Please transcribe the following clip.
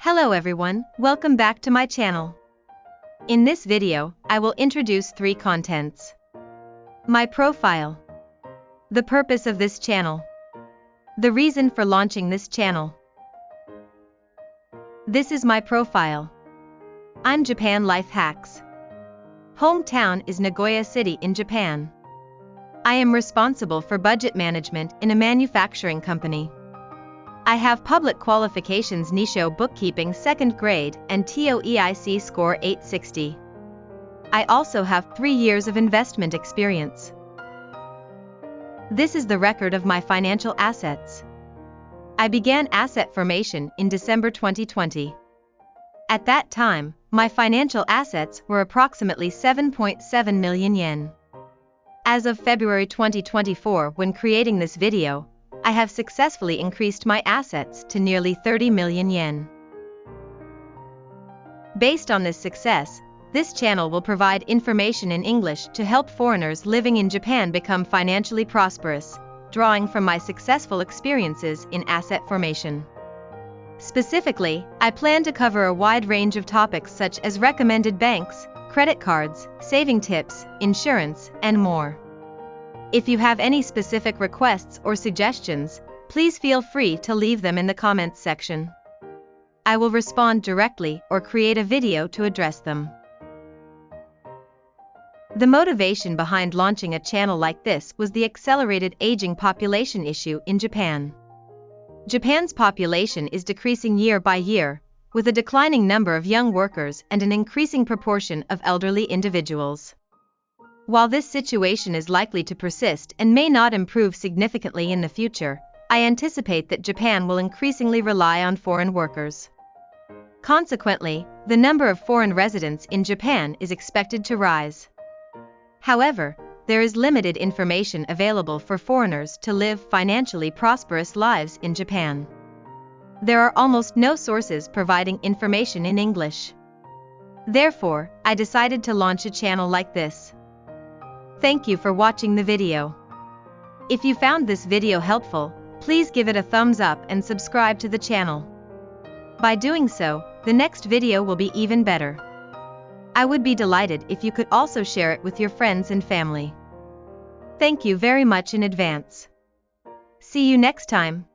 Hello everyone, welcome back to my channel. In this video, I will introduce 3 contents. My profile. The purpose of this channel. The reason for launching this channel. This is my profile. I'm Japan Life Hacks. Hometown is Nagoya City in Japan. I am responsible for budget management in a manufacturing company. I have public qualifications Nissho bookkeeping 2nd grade and TOEIC score 860. I also have 3 years of investment experience. This is the record of my financial assets. I began asset formation in December 2020. At that time, my financial assets were approximately 7.7 million yen. As of February 2024, when creating this video, I have successfully increased my assets to nearly 30 million yen. Based on this success, this channel will provide information in English to help foreigners living in Japan become financially prosperous, drawing from my successful experiences in asset formation. Specifically, I plan to cover a wide range of topics such as recommended banks, credit cards, saving tips, insurance, and more. If you have any specific requests or suggestions, please feel free to leave them in the comments section. I will respond directly or create a video to address them. The motivation behind launching a channel like this was the accelerated aging population issue in Japan. Japan's population is decreasing year by year, with a declining number of young workers and an increasing proportion of elderly individuals. While this situation is likely to persist and may not improve significantly in the future, I anticipate that Japan will increasingly rely on foreign workers. Consequently, the number of foreign residents in Japan is expected to rise. However, there is limited information available for foreigners to live financially prosperous lives in Japan. There are almost no sources providing information in English. Therefore, I decided to launch a channel like this. Thank you for watching the video. If you found this video helpful, please give it a thumbs up and subscribe to the channel. By doing so, the next video will be even better. I would be delighted if you could also share it with your friends and family. Thank you very much in advance. See you next time.